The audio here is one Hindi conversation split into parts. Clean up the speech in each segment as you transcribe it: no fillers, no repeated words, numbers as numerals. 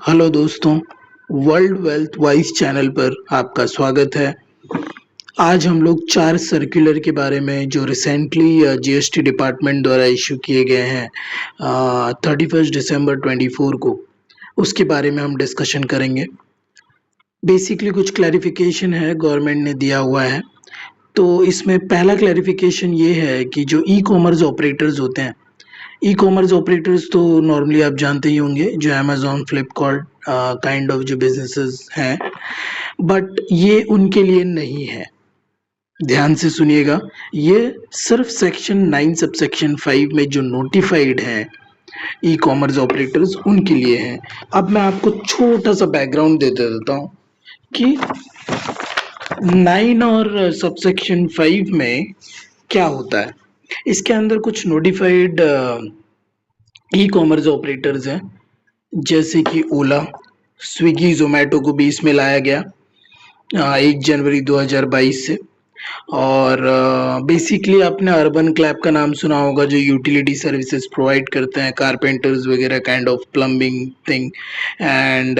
हेलो दोस्तों, वर्ल्ड वेल्थ वाइज चैनल पर आपका स्वागत है। आज हम लोग 4 सर्कुलर के बारे में जो रिसेंटली जीएसटी डिपार्टमेंट द्वारा इशू किए गए हैं 31 दिसंबर 24 को, उसके बारे में हम डिस्कशन करेंगे। बेसिकली कुछ क्लैरिफिकेशन है गवर्नमेंट ने दिया हुआ है। तो इसमें पहला क्लैरिफिकेशन ये है कि जो ई कॉमर्स ऑपरेटर्स होते हैं, ई कॉमर्स ऑपरेटर्स तो नॉर्मली आप जानते ही होंगे, जो अमेजोन फ्लिपकार्ट काइंड ऑफ जो बिजनेसेस हैं, बट ये उनके लिए नहीं है। ध्यान से सुनिएगा, ये सिर्फ सेक्शन 9 सबसेक्शन 5 में जो नोटिफाइड हैं ई कॉमर्स ऑपरेटर्स उनके लिए हैं। अब मैं आपको छोटा सा बैकग्राउंड दे देता हूँ कि 9 और सबसेक्शन 5 में क्या होता है। इसके अंदर कुछ नोटिफाइड ई कॉमर्स ऑपरेटर्स हैं, जैसे कि ओला, स्विगी, जोमेटो को भी इसमें लाया गया 1 जनवरी 2022 से। और बेसिकली आपने अर्बन क्लैब का नाम सुना होगा, जो यूटिलिटी सर्विसेज प्रोवाइड करते हैं, कारपेंटर्स वगैरह kind of plumbing thing and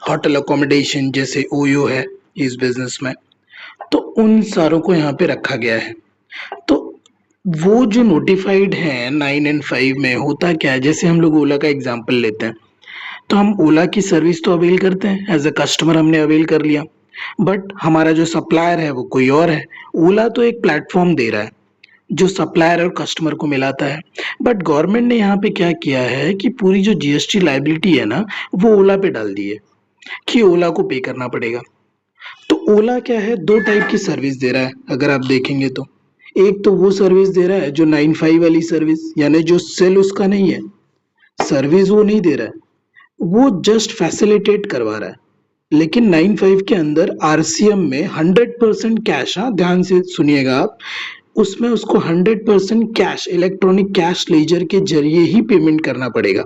hotel accommodation, जैसे ओयो है इस बिजनेस में। तो उन सारों को यहाँ पे रखा गया है। तो वो जो नोटिफाइड हैं 9 एंड 5 में होता क्या है, जैसे हम लोग ओला का एग्जांपल लेते हैं, तो हम ओला की सर्विस तो अवेल करते हैं, एज अ कस्टमर हमने अवेल कर लिया, बट हमारा जो सप्लायर है वो कोई और है। ओला तो एक प्लेटफॉर्म दे रहा है जो सप्लायर और कस्टमर को मिलाता है, बट गवर्नमेंट ने यहाँ पे क्या किया है कि पूरी जो जीएसटी लाइबिलिटी है ना, वो ओला पे डाल दी है कि ओला को पे करना पड़ेगा। तो ओला क्या है, दो टाइप की सर्विस दे रहा है अगर आप देखेंगे तो। एक तो वो सर्विस दे रहा है जो 9(5) वाली सर्विस, यानी जो सेल उसका नहीं है, सर्विस वो नहीं दे रहा है, वो जस्ट फैसिलिटेट करवा रहा है। लेकिन 9(5) के अंदर आरसीएम में 100% कैश, हाँ ध्यान से सुनिएगा आप, उसमें उसको 100% कैश, इलेक्ट्रॉनिक कैश लेजर के जरिए ही पेमेंट करना पड़ेगा।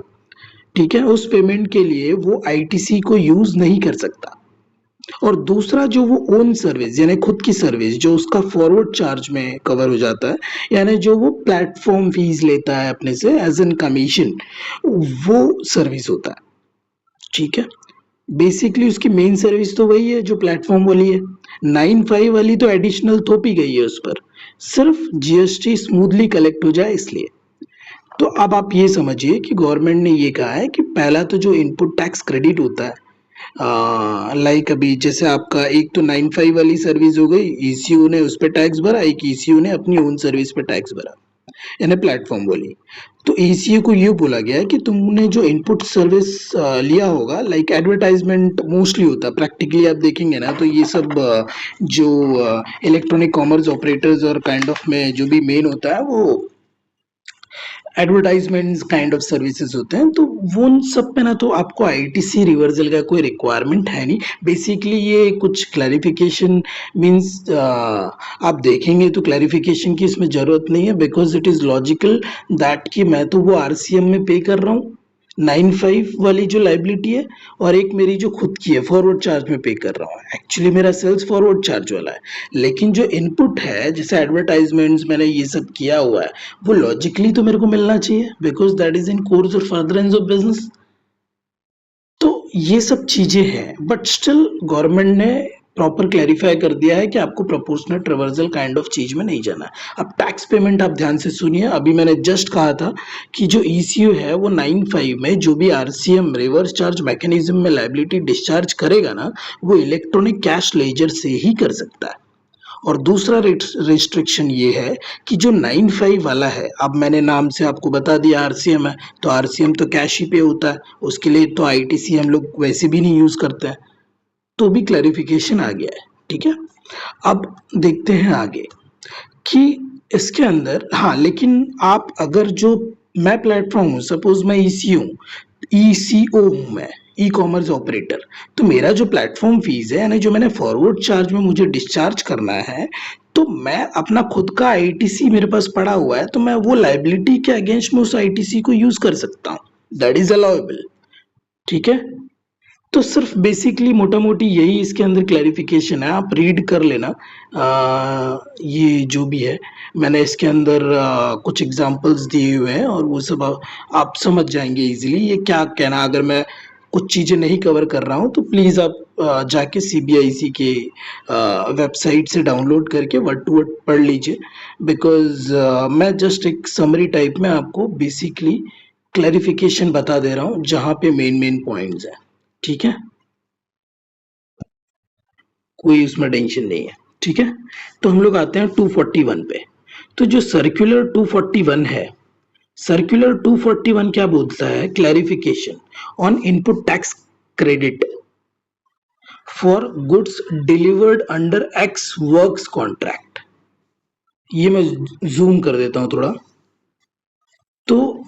ठीक है, उस पेमेंट के लिए वो आईटीसी को यूज नहीं कर सकता। और दूसरा जो वो ओन सर्विस, यानी खुद की सर्विस, जो उसका फॉरवर्ड चार्ज में कवर हो जाता है, यानी जो वो प्लेटफॉर्म फीस लेता है अपने से एज एन कमीशन, वो सर्विस होता है। ठीक है, बेसिकली उसकी मेन सर्विस तो वही है जो प्लेटफॉर्म वाली है। 9(5) वाली तो एडिशनल थोपी गई है उस पर, सिर्फ जीएसटी स्मूथली कलेक्ट हो जाए इसलिए। तो अब आप ये समझिए कि गवर्नमेंट ने ये कहा है कि पहला तो जो इनपुट टैक्स क्रेडिट होता है, लाइक अभी जैसे आपका एक तो 9(5) वाली सर्विस हो गई, ईसीयू ने उस पर टैक्स भरा, एक ईसीयू ने अपनी ओन सर्विस पे टैक्स भरा, यानी प्लेटफॉर्म वाली। तो ईसीयू को ये बोला गया कि तुमने जो इनपुट सर्विस लिया होगा, लाइक एडवर्टाइजमेंट मोस्टली होता है, प्रैक्टिकली आप देखेंगे ना तो ये सब जो इलेक्ट्रॉनिक कॉमर्स ऑपरेटर्स और काइंड ऑफ में जो भी मेन होता है वो एडवर्टाइजमेंट्स काइंड ऑफ सर्विसेज होते हैं। तो वो उन सब पे ना तो आपको आईटीसी रिवर्सल का कोई रिक्वायरमेंट है नहीं। बेसिकली ये कुछ क्लैरिफिकेशन मींस आप देखेंगे तो क्लैरिफिकेशन की इसमें जरूरत नहीं है, because it is logical that कि मैं तो वो आरसीएम में पे कर रहा हूँ 9(5) वाली जो लाइबिलिटी है, और एक मेरी जो खुद की है फॉरवर्ड चार्ज में पे कर रहा हूँ। एक्चुअली मेरा सेल्स फॉरवर्ड चार्ज वाला है, लेकिन जो इनपुट है जैसे एडवर्टाइजमेंट्स मैंने ये सब किया हुआ है, वो लॉजिकली तो मेरे को मिलना चाहिए, because that is in course और फर्दरेंस ऑफ बिजनेस। तो ये सब चीजें हैं, बट स्टिल गवर्नमेंट ने प्रॉपर क्लैरिफाई कर दिया है कि आपको प्रोपोर्शनल रिवर्सल काइंड ऑफ चीज में नहीं जाना है। अब टैक्स पेमेंट आप ध्यान से सुनिए, अभी मैंने जस्ट कहा था कि जो ईसीयू है वो 9(5) में जो भी आरसीएम रिवर्स चार्ज मैकेनिज्म में लाइबिलिटी डिस्चार्ज करेगा ना, वो इलेक्ट्रॉनिक कैश लेजर से ही कर सकता है। और दूसरा रिस्ट्रिक्शन ये है कि जो 9(5) वाला है, अब मैंने नाम से आपको बता दिया आरसीएम है, तो आरसीएम तो कैश ही पे होता है, उसके लिए तो आईटीसी हम लोग वैसे भी नहीं यूज करते हैं। तो भी क्लैरिफिकेशन आ गया है। ठीक है, अब देखते हैं आगे कि इसके अंदर, हाँ लेकिन आप अगर जो मैं प्लेटफॉर्म हूँ, सपोज मैं ईसीओ हूँ, मैं ई कॉमर्स ऑपरेटर, तो मेरा जो प्लेटफॉर्म फीस है, यानी जो मैंने फॉरवर्ड चार्ज में मुझे डिस्चार्ज करना है, तो मैं अपना खुद का आईटीसी मेरे पास पड़ा हुआ है, तो मैं वो लाइबिलिटी के अगेंस्ट में उस आईटीसी को यूज कर सकता हूँ, दैट इज अलाउएबल। ठीक है, तो सिर्फ बेसिकली मोटा मोटी यही इसके अंदर क्लैरिफिकेशन है, आप रीड कर लेना। ये जो भी है मैंने इसके अंदर कुछ एग्जांपल्स दिए हुए हैं, और वो सब आप समझ जाएंगे इजीली ये क्या कहना। अगर मैं कुछ चीज़ें नहीं कवर कर रहा हूँ तो प्लीज़ आप जाके सीबीआईसी के वेबसाइट से डाउनलोड करके वर्ड टू वर्ड पढ़ लीजिए, बिकॉज मैं जस्ट एक समरी टाइप में आपको बेसिकली क्लैरिफिकेशन बता दे रहा हूँ जहाँ पे मेन मेन पॉइंट्स हैं। ठीक है, कोई उसमें टेंशन नहीं है। ठीक है, तो हम लोग आते हैं 241 पे। तो जो सर्कुलर 241 है, सर्कुलर 241 क्या बोलता है? Clarification on input tax credit for goods delivered under x works contract. ये मैं जूम कर देता हूं थोड़ा, तो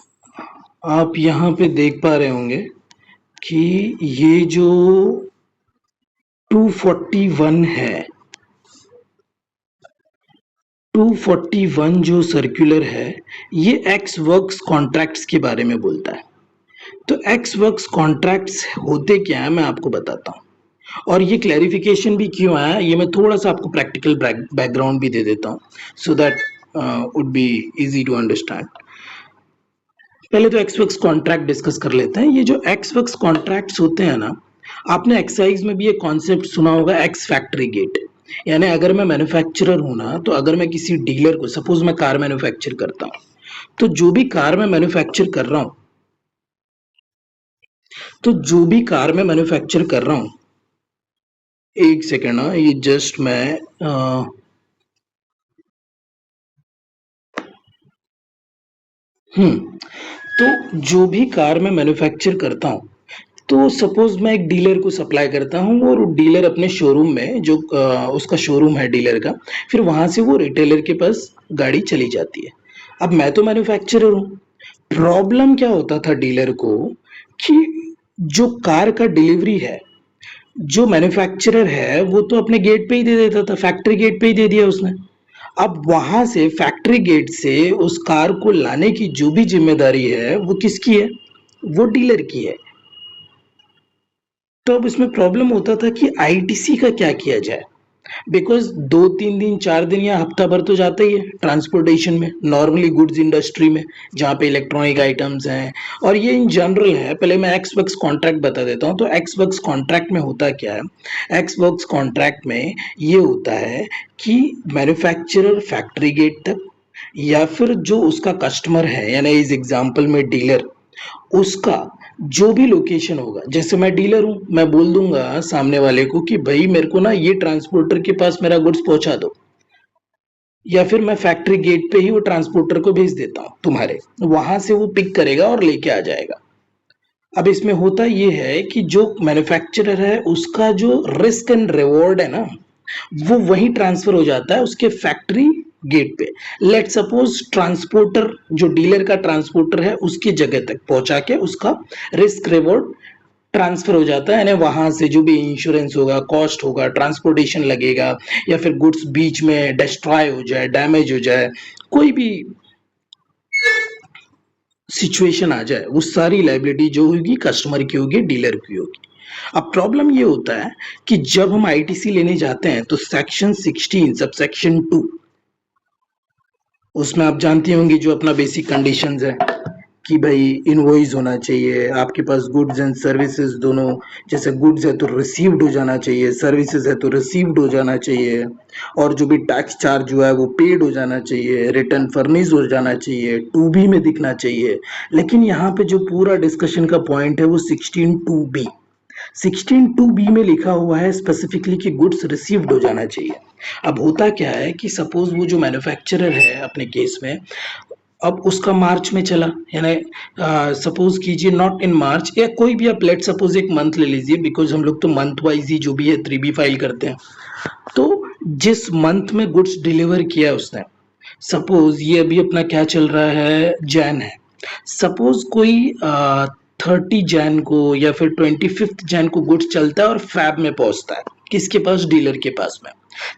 आप यहां पे देख पा रहे होंगे कि ये जो 241 है, 241 जो सर्कुलर है, ये एक्स वर्क्स कॉन्ट्रैक्ट्स के बारे में बोलता है। तो एक्स वर्क्स कॉन्ट्रैक्ट्स होते क्या है मैं आपको बताता हूँ, और ये क्लैरिफिकेशन भी क्यों आया ये मैं थोड़ा सा आपको प्रैक्टिकल बैकग्राउंड भी दे देता हूँ, so that would be easy to understand. पहले तो एक्स वर्क्स कॉन्ट्रैक्ट डिस्कस कर लेते हैं। ये जो एक्स वर्क्स कॉन्ट्रैक्ट्स होते हैं ना, आपने एक्साइज में भी ये कॉन्सेप्ट सुना होगा, एक्स फैक्ट्री गेट। यानी अगर मैं मैन्युफैक्चरर हूं ना, तो अगर मैं किसी डीलर को, सपोज मैं कार मैन्युफैक्चर करता हूँ, तो जो भी कार मैं मैन्युफैक्चर कर रहा हूँ, तो जो भी कार मैं मैन्युफैक्चर कर रहा हूँ, एक सेकेंड ना, ये जस्ट मैं तो जो भी कार मैं मैन्युफैक्चर करता हूँ, तो सपोज मैं एक डीलर को सप्लाई करता हूँ और डीलर अपने शोरूम में, जो उसका शोरूम है डीलर का, फिर वहां से वो रिटेलर के पास गाड़ी चली जाती है। अब मैं तो मैन्युफैक्चरर हूँ, प्रॉब्लम क्या होता था डीलर को कि जो कार का डिलीवरी है, जो मैन्युफैक्चरर है वो तो अपने गेट पे ही दे देता था, फैक्ट्री गेट पे ही दे दिया उसने। अब वहां से फैक्ट्री गेट से उस कार को लाने की जो भी जिम्मेदारी है वो किसकी है? वो डीलर की है। तो अब इसमें प्रॉब्लम होता था कि आईटीसी का क्या किया जाए, बिकॉज 2-3 दिन 4 दिन या हफ्ता भर तो जाता ही है ट्रांसपोर्टेशन में, नॉर्मली गुड्स इंडस्ट्री में, जहाँ पे इलेक्ट्रॉनिक आइटम्स हैं। और ये इन जनरल है, पहले मैं एक्स वर्क्स कॉन्ट्रैक्ट बता देता हूँ। तो एक्स वर्क्स कॉन्ट्रैक्ट में होता क्या है? एक्स वर्क्स कॉन्ट्रैक्ट में ये होता है कि मैन्युफैक्चरर फैक्ट्री गेट तक, या फिर जो उसका कस्टमर है, यानी इस एग्जांपल में डीलर, उसका जो भी लोकेशन होगा, जैसे मैं डीलर हूं, मैं बोल दूंगा सामने वाले को कि भाई मेरे को ना ये ट्रांसपोर्टर के पास मेरा गुड्स पहुंचा दो, या फिर मैं फैक्ट्री गेट पे ही वो ट्रांसपोर्टर को भेज देता हूं तुम्हारे, वहां से वो पिक करेगा और लेके आ जाएगा। अब इसमें होता ये है कि जो मैन्युफैक्चरर है उसका जो रिस्क एंड रिवॉर्ड है ना, वो वही ट्रांसफर हो जाता है उसके फैक्ट्री गेट पे। लेट सपोज ट्रांसपोर्टर, जो डीलर का ट्रांसपोर्टर है, उसकी जगह तक पहुंचा के उसका रिस्क रिवॉर्ड ट्रांसफर हो जाता है। यानी वहां से जो भी इंश्योरेंस होगा, कॉस्ट होगा, ट्रांसपोर्टेशन लगेगा, या फिर गुड्स बीच में डिस्ट्रॉय हो जाए, डैमेज हो जाए, कोई भी सिचुएशन आ जाए, वो सारी लाइबिलिटी जो होगी कस्टमर की होगी, डीलर की होगी। अब प्रॉब्लम ये होता है कि जब हम आईटीसी लेने जाते हैं तो सेक्शन 16 सब सेक्शन 2, उसमें आप जानती होंगी जो अपना बेसिक कंडीशंस है कि भाई इनवॉइस होना चाहिए आपके पास, गुड्स एंड सर्विसेज दोनों, जैसे गुड्स है तो रिसीव्ड हो जाना चाहिए, सर्विसेज है तो रिसीव्ड हो जाना चाहिए, और जो भी टैक्स चार्ज हुआ है वो पेड हो जाना चाहिए, रिटर्न फर्निश हो जाना चाहिए, टू बी में दिखना चाहिए। लेकिन यहाँ पे जो पूरा डिस्कशन का पॉइंट है वो 16(2)(b), 16(2)(b) में लिखा हुआ है स्पेसिफिकली कि गुड्स रिसीव्ड हो जाना चाहिए। अब होता क्या है कि सपोज वो जो मैन्युफैक्चरर है अपने केस में, अब उसका मार्च में चला, यानी सपोज कीजिए नॉट इन मार्च, या कोई भी आप लेट सपोज एक मंथ ले लीजिए, बिकॉज हम लोग तो मंथ वाइज ही जो भी है 3B फाइल करते हैं। तो जिस मंथ में गुड्स डिलीवर किया उसने, सपोज ये अभी अपना क्या चल रहा है, जैन है, सपोज कोई 30 जैन को या फिर 25 जैन को गुड्स चलता है और फैब में पहुंचता है, किसके पास? डीलर के पास में।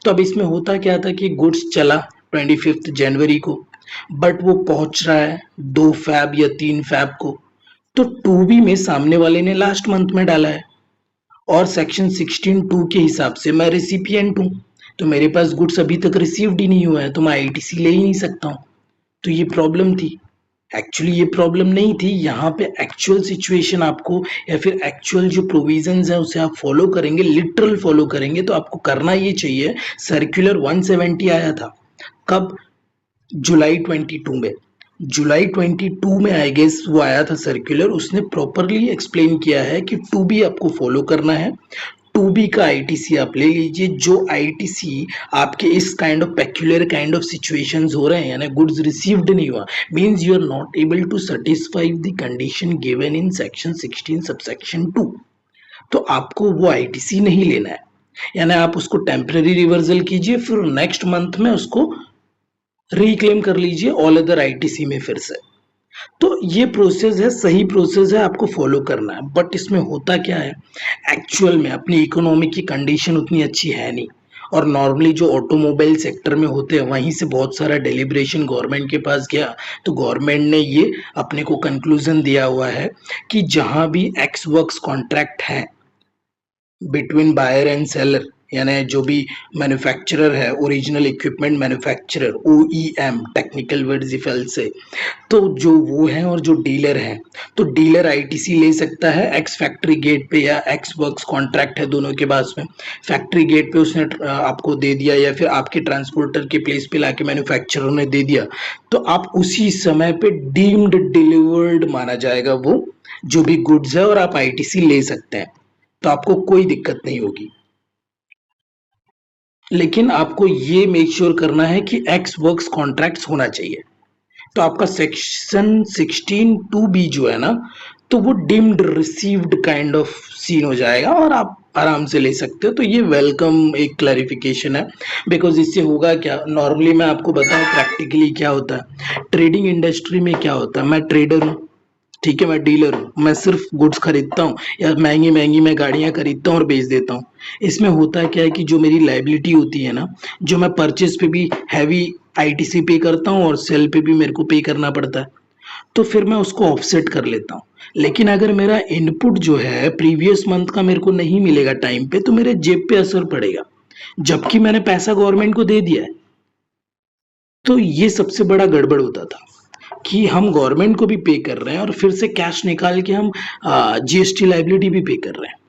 तो अब इसमें होता क्या था कि गुड्स चला 25 जनवरी को, बट वो पहुंच रहा है 2 फैब या 3 फैब को, तो 2B में सामने वाले ने लास्ट मंथ में डाला है, और सेक्शन 16(2) के हिसाब से मैं रिसिपिएंट हूँ, तो मेरे पास गुड्स अभी तक रिसीव्ड ही नहीं हुआ है, तो मैं आईटीसी ले ही नहीं सकता हूँ। तो ये प्रॉब्लम थी, एक्चुअली ये प्रॉब्लम नहीं थी, यहाँ पे एक्चुअल सिचुएशन आपको या फिर एक्चुअल जो प्रोविजंस है उसे आप फॉलो करेंगे, लिटरल फॉलो करेंगे, तो आपको करना ये चाहिए। सर्कुलर 170 आया था कब? जुलाई 22 में। जुलाई 22 में आई गेस वो आया था सर्कुलर। उसने प्रॉपरली एक्सप्लेन किया है कि टू बी आपको फॉलो करना है। टू बी का आईटीसी आप ले लीजिए। जो आईटीसी आपके इस kind of peculiar kind of situations हो रहे हैं, यानी गुड्स रिसीव्ड नहीं हुआ, means you are not able to satisfy the condition given in section 16 subsection 2, तो आपको वो आईटीसी नहीं लेना है। यानी आप उसको टेम्पररी रिवर्सल कीजिए, फिर नेक्स्ट मंथ में उसको रिक्लेम कर लीजिए ऑल अदर आईटीसी में फिर से। तो ये प्रोसेस है, सही प्रोसेस है, आपको फॉलो करना है। बट इसमें होता क्या है, एक्चुअल में अपनी इकोनॉमी की कंडीशन उतनी अच्छी है नहीं, और नॉर्मली जो ऑटोमोबाइल सेक्टर में होते हैं वहीं से बहुत सारा डेलिब्रेशन गवर्नमेंट के पास गया, तो गवर्नमेंट ने ये अपने को कंक्लूजन दिया हुआ है कि जहां भी एक्स वर्क्स कॉन्ट्रैक्ट है बिटवीन बायर एंड सेलर, यानी जो भी मैन्युफैक्चरर है, original equipment manufacturer, OEM technical words if I से, तो जो वो है और जो डीलर है, तो डीलर आईटीसी ले सकता है एक्स फैक्ट्री गेट पे या एक्स वर्क्स कॉन्ट्रैक्ट है दोनों के पास में, फैक्ट्री गेट पे उसने आपको दे दिया या फिर आपके ट्रांसपोर्टर के प्लेस पे लाके मैन्युफैक्चरर ने दे दिया, तो आप उसी समय पे डीम्ड डिलीवर्ड माना जाएगा वो जो भी गुड्स है, और आप आईटीसी ले सकते हैं, तो आपको कोई दिक्कत नहीं होगी। लेकिन आपको ये मेक श्योर करना है कि एक्स वर्क्स कॉन्ट्रैक्ट्स होना चाहिए। तो आपका सेक्शन 16 2B जो है ना, तो वो deemed received kind of scene हो जाएगा और आप आराम से ले सकते हो। तो ये वेलकम एक क्लैरिफिकेशन है, बिकॉज इससे होगा क्या, नॉर्मली मैं आपको बताऊं प्रैक्टिकली क्या होता है ट्रेडिंग इंडस्ट्री में। क्या होता है, मैं ट्रेडर हूँ, ठीक है, मैं डीलर हूँ, मैं सिर्फ गुड्स खरीदता हूँ या महंगी महंगी मैं गाड़ियाँ खरीदता हूँ और बेच देता हूँ। इसमें होता क्या है कि जो मेरी लाइबिलिटी होती है ना, जो मैं परचेज पे भी हैवी आईटीसी पे करता हूँ और सेल पे भी मेरे को पे करना पड़ता है, तो फिर मैं उसको ऑफसेट कर लेता हूँ। लेकिन अगर मेरा इनपुट जो है प्रीवियस मंथ का मेरे को नहीं मिलेगा टाइम पे, तो मेरे जेब पे असर पड़ेगा, जबकि मैंने पैसा गवर्नमेंट को दे दिया है। तो ये सबसे बड़ा गड़बड़ होता था कि हम गवर्नमेंट को भी पे कर रहे हैं और फिर से कैश निकाल के हम जीएसटी लाइबिलिटी भी पे कर रहे हैं।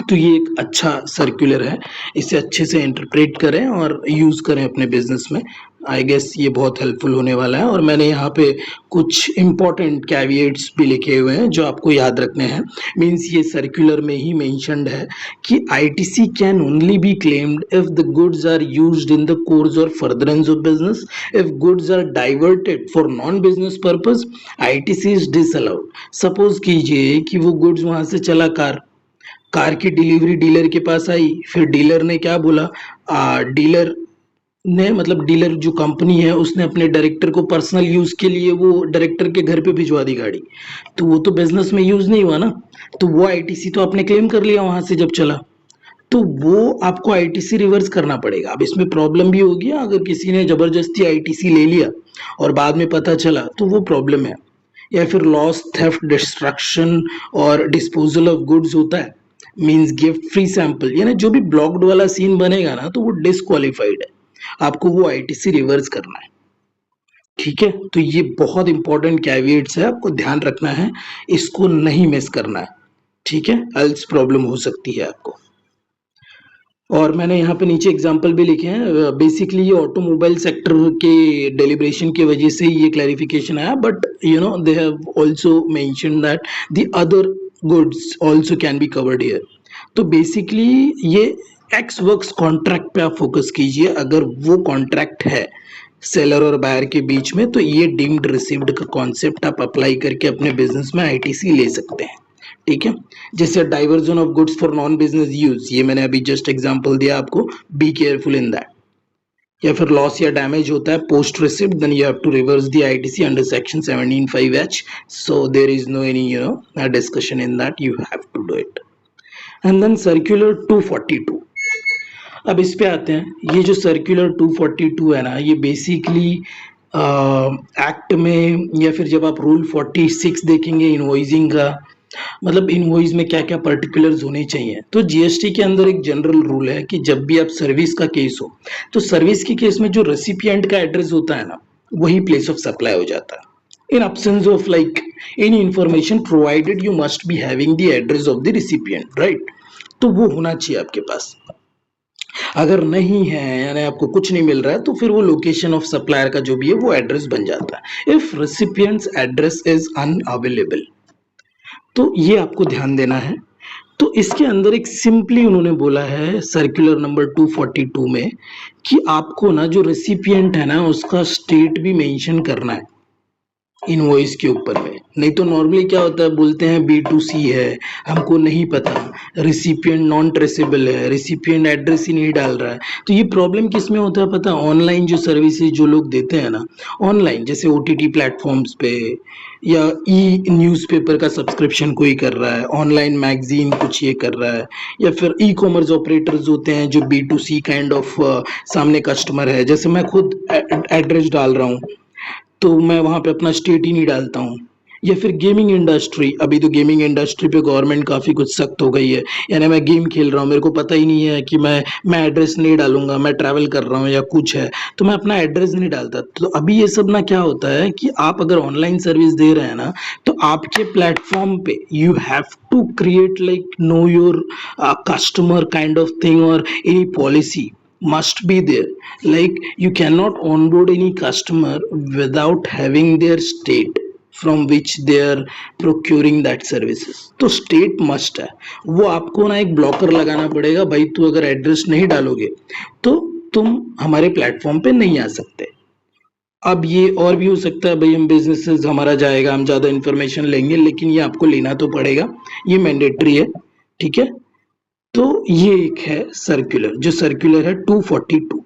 तो ये एक अच्छा सर्कुलर है, इसे अच्छे से इंटरप्रेट करें और यूज़ करें अपने बिजनेस में। आई गेस ये बहुत हेल्पफुल होने वाला है। और मैंने यहाँ पे कुछ इंपॉर्टेंट कैविएट्स भी लिखे हुए हैं जो आपको याद रखने हैं। मीन्स ये सर्कुलर में ही मेंशन्ड है कि ITC can only be claimed if the goods are used in the course और furtherance of business. If goods are diverted for non business purpose, ITC is disallowed. Suppose कीजिए कि वो गुड्स वहां से चला कार की डिलीवरी डीलर के पास आई, फिर डीलर ने क्या बोला, डीलर ने मतलब डीलर जो कंपनी है उसने अपने डायरेक्टर को पर्सनल यूज के लिए वो डायरेक्टर के घर पे भिजवा दी गाड़ी, तो वो तो बिजनेस में यूज नहीं हुआ ना, तो वो आईटीसी तो आपने क्लेम कर लिया वहां से जब चला, तो वो आपको आईटीसी रिवर्स करना पड़ेगा। अब इसमें प्रॉब्लम भी होगी अगर किसी ने जबरदस्ती आईटीसी ले लिया और बाद में पता चला, तो वो प्रॉब्लम है। या फिर लॉस, थेफ्ट, डिस्ट्रक्शन और डिस्पोजल ऑफ गुड्स होता है, मींस गिफ्ट फ्री सैंपल, यानी जो भी ब्लॉक्ड वाला सीन बनेगा ना, तो वो डिसक्वालिफाइड है, आपको वो आईटीसी रिवर्स करना है। ठीक है, तो ये बहुत इंपॉर्टेंट कैविएट्स है, आपको ध्यान रखना है, इसको नहीं मिस करना है। ठीक है, एल्स प्रॉब्लम हो सकती है आपको। और मैंने यहाँ पे नीचे एग्जांपल भी लिखे हैं। बेसिकली ये ऑटोमोबाइल सेक्टर के डेलिब्रेशन की वजह से ये क्लैरिफिकेशन आया, but you know they have also mention that the other goods also can be covered here. तो बेसिकली ये एक्स वर्क्स कॉन्ट्रैक्ट पे आप फोकस कीजिए। अगर वो कॉन्ट्रैक्ट है सेलर और बायर के बीच में, तो ये डीम्ड रिसीव्ड का कॉन्सेप्ट आप अप्लाई करके अपने बिजनेस में आईटीसी ले सकते हैं। ठीक है, जैसे diversion of goods for non business use, ये मैंने अभी जस्ट एग्जांपल दिया आपको, बी केयरफुल इन दैट। या फिर लॉस या डैमेज होता है post receipt, then you have to reverse the ITC under section 17(5)(h, so there is no any discussion in that, you have to do it. And then circular 242। अब इस पे आते हैं। ये जो सर्कुलर 242 है ना, ये बेसिकली एक्ट में, या फिर जब आप रूल 46 देखेंगे इनवॉइसिंग का, मतलब इनवॉइस में क्या क्या पर्टिकुलर्स होने चाहिए, तो जीएसटी के अंदर एक जनरल रूल है कि जब भी आप सर्विस का केस हो, तो सर्विस के केस में जो रेसिपिएंट का एड्रेस होता है ना, वही प्लेस ऑफ सप्लाई हो जाता है। In absence of like any information provided, you must be having the address of the recipient, right? तो वो होना चाहिए आपके पास। अगर नहीं है यानी आपको कुछ नहीं मिल रहा है तो फिर वो लोकेशन ऑफ सप्लायर का जो भी है वो एड्रेस बन जाता है। If recipients address is unavailable, तो ये आपको ध्यान देना है। तो इसके अंदर एक सिंपली उन्होंने बोला है सर्कुलर नंबर 242 में कि आपको ना जो रेसिपिएंट है ना उसका स्टेट भी मेंशन करना है इनवॉइस के ऊपर में। नहीं तो नॉर्मली क्या होता है, बोलते हैं B2C है, हमको नहीं पता, रिसिपिएंट नॉन ट्रेसेबल है, रिसिपिएंट एड्रेस ही नहीं डाल रहा है। तो ये प्रॉब्लम किस में होता है पता है? ऑनलाइन जो सर्विसेज जो लोग देते हैं ना, ऑनलाइन जैसे OTT प्लेटफॉर्म्स पे या ई न्यूज़पेपर का सब्सक्रिप्शन कोई कर रहा है, ऑनलाइन मैगजीन कुछ ये कर रहा है, या फिर ई कॉमर्स ऑपरेटर्स होते हैं जो B2C काइंड ऑफ सामने कस्टमर है। जैसे मैं खुद एड्रेस डाल रहा हूँ तो मैं वहाँ पे अपना स्टेट ही नहीं डालता हूँ। या फिर गेमिंग इंडस्ट्री, अभी तो गेमिंग इंडस्ट्री पे गवर्नमेंट काफ़ी कुछ सख्त हो गई है। यानी मैं गेम खेल रहा हूँ, मेरे को पता ही नहीं है कि मैं एड्रेस नहीं डालूंगा, मैं ट्रैवल कर रहा हूँ या कुछ है तो मैं अपना एड्रेस नहीं डालता। तो अभी ये सब ना क्या होता है कि आप अगर ऑनलाइन सर्विस दे रहे हैं ना तो आपके प्लेटफॉर्म पे you have to create like know your customer kind of thing और any policy must be there. Like you cannot onboard any customer without having their state from which they are procuring that services. तो स्टेट मस्ट है, वो आपको ना एक ब्लॉकर लगाना पड़ेगा भाई, तू अगर एड्रेस नहीं डालोगे तो तुम हमारे प्लेटफॉर्म पे नहीं आ सकते। अब ये और भी हो सकता है भाई, हम बिजनेसेस हमारा जाएगा, हम ज़्यादा इन्फॉर्मेशन लेंगे, लेकिन ये आपको लेना तो पड़ेगा, ये मैंडेटरी है, ठीक है। तो ये एक है सर्कुलर, जो सर्कुलर है 242,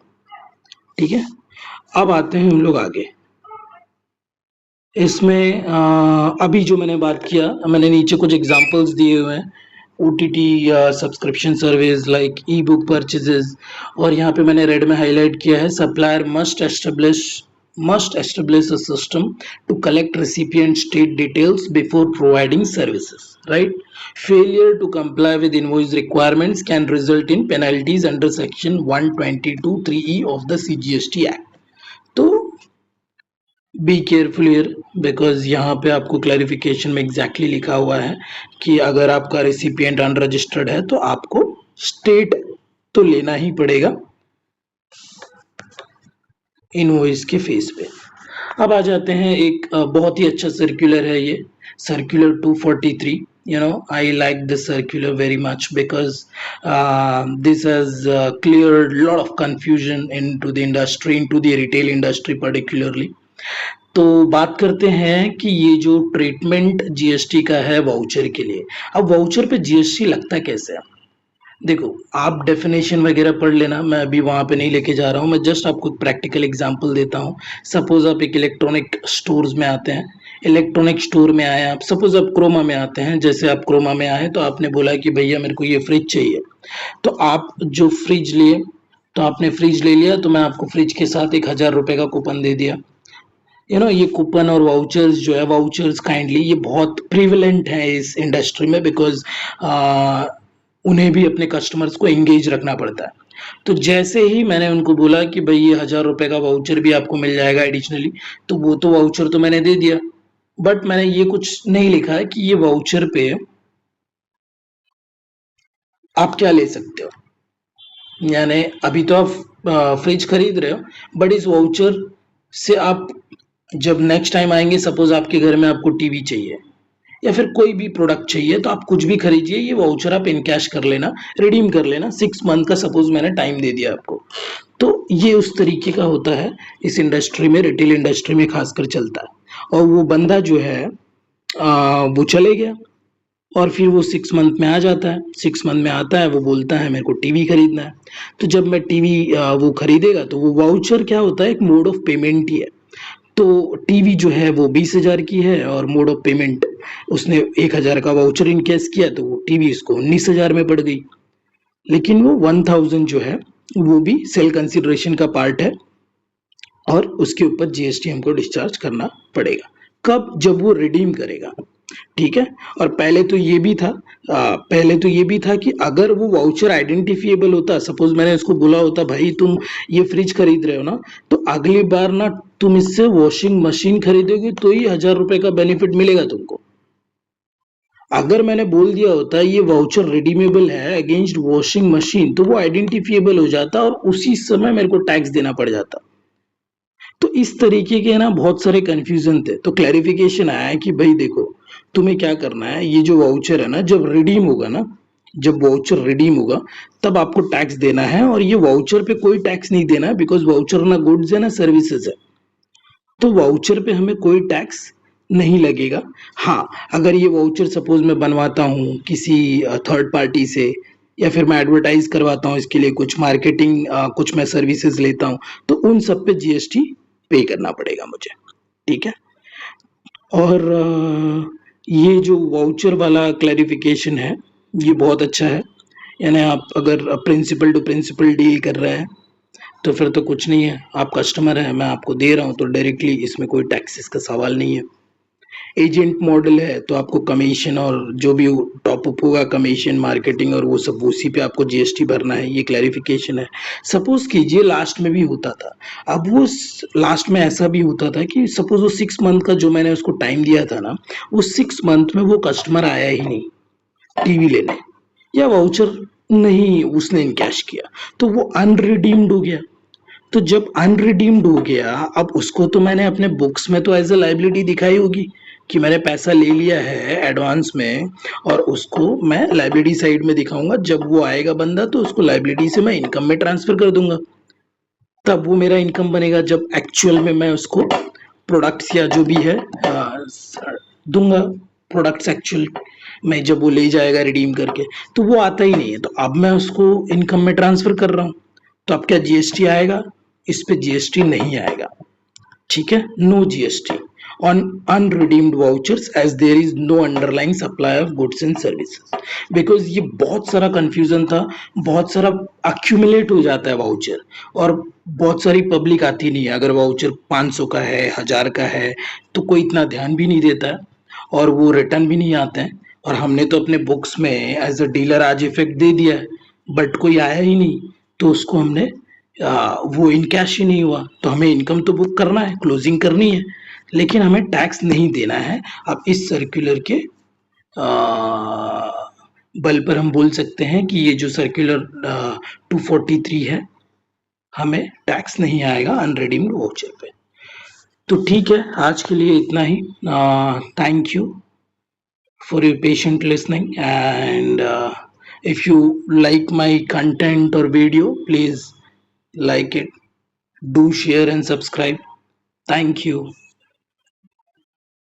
ठीक है। अब आते हैं हम लोग आगे। इसमें अभी जो मैंने बात किया, मैंने नीचे कुछ एग्जांपल्स दिए हुए हैं, OTT या सब्सक्रिप्शन सर्विस लाइक ई बुक परचेजेस, और यहाँ पे मैंने रेड में हाईलाइट किया है supplier must establish a system to collect recipient state details before providing services, right? Failure to comply with invoice requirements can result in penalties under section 122(3)(e) of the CGST Act. तो बी केयरफुल हियर, बिकॉज यहाँ पे आपको क्लैरिफिकेशन में एग्जैक्टली लिखा हुआ है कि अगर आपका रेसिपिएंट अनरजिस्टर्ड है तो आपको स्टेट तो लेना ही पड़ेगा इनवॉइस के फेस पे। अब आ जाते हैं एक बहुत ही अच्छा सर्कुलर है ये, circular 243। You know, I like this circular very much because this has cleared a lot of confusion into the industry, into the retail industry particularly. तो बात करते हैं कि ये जो ट्रीटमेंट जीएसटी का है वाउचर के लिए। अब वाउचर पे जीएसटी लगता कैसे है? देखो, आप डेफिनेशन वगैरह पढ़ लेना, मैं अभी वहाँ पे नहीं लेके जा रहा हूँ, मैं जस्ट आपको प्रैक्टिकल एग्जांपल देता हूँ। सपोज आप एक इलेक्ट्रॉनिक स्टोर्स में आते हैं, इलेक्ट्रॉनिक स्टोर में आए आप, सपोज आप क्रोमा में आते हैं, जैसे आप क्रोमा में आए तो आपने बोला कि भैया मेरे को ये फ्रिज चाहिए, तो आप जो फ्रिज लिए, तो आपने फ्रिज ले लिया, तो मैं आपको फ्रिज के साथ 1,000 रुपये का कूपन दे दिया। ये कूपन और वाउचर्स जो है, वाउचर्स काइंडली ये बहुत प्रिवेलेंट है इस इंडस्ट्री में, बिकॉज उन्हें भी अपने कस्टमर्स को एंगेज रखना पड़ता है। तो जैसे ही मैंने उनको बोला कि भाई ये 1,000 रुपये का वाउचर भी आपको मिल जाएगा एडिशनली, तो वो तो वाउचर तो मैंने दे दिया, बट मैंने ये कुछ नहीं लिखा है कि ये वाउचर पे आप क्या ले सकते हो। यानी अभी तो आप फ्रिज खरीद रहे हो, बट इस वाउचर से आप जब नेक्स्ट टाइम आएंगे, सपोज आपके घर में आपको टीवी चाहिए या फिर कोई भी प्रोडक्ट चाहिए, तो आप कुछ भी खरीदिए, ये वाउचर आप इन कैश कर लेना, रिडीम कर लेना, 6 मंथ का सपोज मैंने टाइम दे दिया आपको। तो ये उस तरीके का होता है इस इंडस्ट्री में, रिटेल इंडस्ट्री में खासकर चलता है। और वो बंदा जो है वो चले गया और फिर वो 6 मंथ में आ जाता है, 6 मंथ में आता है, वो बोलता है मेरे को टीवी खरीदना है। तो जब मैं टीवी वो खरीदेगा, तो वो वाउचर क्या होता है, एक मोड ऑफ पेमेंट ही है। तो टीवी जो है वो 20,000 की है और मोड ऑफ पेमेंट उसने 1,000 का वाउचर इन कैश किया, तो वो टीवी इसको 19,000 में पड़ गई। लेकिन वो 1,000 जो है वो भी सेल कंसिडरेशन का पार्ट है और उसके ऊपर जीएसटी हमको डिस्चार्ज करना पड़ेगा। कब? जब वो रिडीम करेगा, ठीक है। और पहले तो ये भी था, पहले तो ये भी था कि अगर वो वाउचर आइडेंटिफिएबल होता, सपोज मैंने उसको बोला होता भाई तुम ये फ्रिज खरीद रहे हो ना, तो अगली बार ना तुम इससे वॉशिंग मशीन खरीदोगे तो ही 1,000 रुपए का बेनिफिट मिलेगा तुमको। अगर मैंने बोल दिया होता ये वाउचर रिडीमेबल है अगेंस्ट वॉशिंग मशीन, तो वो आइडेंटिफिएबल हो जाता और उसी समय मेरे को टैक्स देना पड़ जाता। तो इस तरीके के ना बहुत सारे कंफ्यूजन थे, तो क्लैरिफिकेशन आया है कि भाई देखो, तुम्हें क्या करना है, ये जो वाउचर है ना जब रिडीम होगा ना, जब वाउचर रिडीम होगा तब आपको टैक्स देना है, और ये वाउचर पे कोई टैक्स नहीं देना है बिकॉज वाउचर ना गुड्स है ना सर्विसेज है। तो वाउचर पे हमें कोई टैक्स नहीं लगेगा। हाँ, अगर ये वाउचर सपोज मैं बनवाता हूँ किसी थर्ड पार्टी से, या फिर मैं एडवर्टाइज करवाता हूँ इसके लिए कुछ मार्केटिंग, कुछ मैं सर्विसेज लेता हूँ, तो उन सब पे जीएसटी पे करना पड़ेगा मुझे। ठीक है। और ये जो वाउचर वाला क्लैरिफिकेशन है ये बहुत अच्छा है। यानी आप अगर प्रिंसिपल टू प्रिंसिपल डील कर रहे हैं तो फिर तो कुछ नहीं है, आप कस्टमर हैं, मैं आपको दे रहा हूँ तो डायरेक्टली इसमें कोई टैक्सेस का सवाल नहीं है। एजेंट मॉडल है तो आपको कमीशन और जो भी टॉप अप होगा कमीशन मार्केटिंग और वो सब उसी पे आपको जीएसटी भरना है, ये क्लैरिफिकेशन है। सपोज कीजिए लास्ट में भी होता था, अब वो लास्ट में ऐसा भी होता था कि सपोज वो 6 मंथ का जो मैंने उसको टाइम दिया था ना, वो 6 मंथ में वो कस्टमर आया ही नहीं टीवी लेने, या वाउचर नहीं उसने इनकैश किया, तो वो अनरिडीम्ड हो गया। तो जब अनरिडीम्ड हो गया, अब उसको तो मैंने अपने बुक्स में तो एज अ लाइबिलिटी दिखाई होगी कि मैंने पैसा ले लिया है एडवांस में, और उसको मैं लाइबिलिटी साइड में दिखाऊंगा, जब वो आएगा बंदा तो उसको लाइबिलिटी से मैं इनकम में ट्रांसफर कर दूंगा, तब वो मेरा इनकम बनेगा जब एक्चुअल में मैं उसको प्रोडक्ट्स या जो भी है दूंगा। प्रोडक्ट्स एक्चुअल में जब वो ले जाएगा रिडीम करके, तो वो आता ही नहीं है, तो अब मैं उसको इनकम में ट्रांसफर कर रहा हूँ, तो अब क्या जीएसटी आएगा? इस पे जीएसटी नहीं आएगा। ठीक है, no GST on unredeemed vouchers as there is no underlying supply of goods and services। Because ये बहुत सारा कंफ्यूजन था, बहुत सारा अक्यूमुलेट हो जाता है वाउचर, और बहुत सारी पब्लिक आती नहीं है। अगर वाउचर 500 का है 1,000 का है तो कोई इतना ध्यान भी नहीं देता है, और वो रिटर्न भी नहीं आते हैं, और हमने तो अपने बुक्स में एज अ डीलर आज इफेक्ट दे दिया है, बट कोई आया ही नहीं, तो उसको हमने वो इन कैश ही नहीं हुआ, तो हमें इनकम तो बुक करना है, क्लोजिंग करनी है, लेकिन हमें टैक्स नहीं देना है। अब इस सर्कुलर के बल पर हम बोल सकते हैं कि ये जो सर्कुलर 243 है, हमें टैक्स नहीं आएगा अनरिडीम्ड वाउचर पे। तो ठीक है, आज के लिए इतना ही। Thank you for your patient listening, and if you like my content or video, please like it, do share and subscribe. Thank you.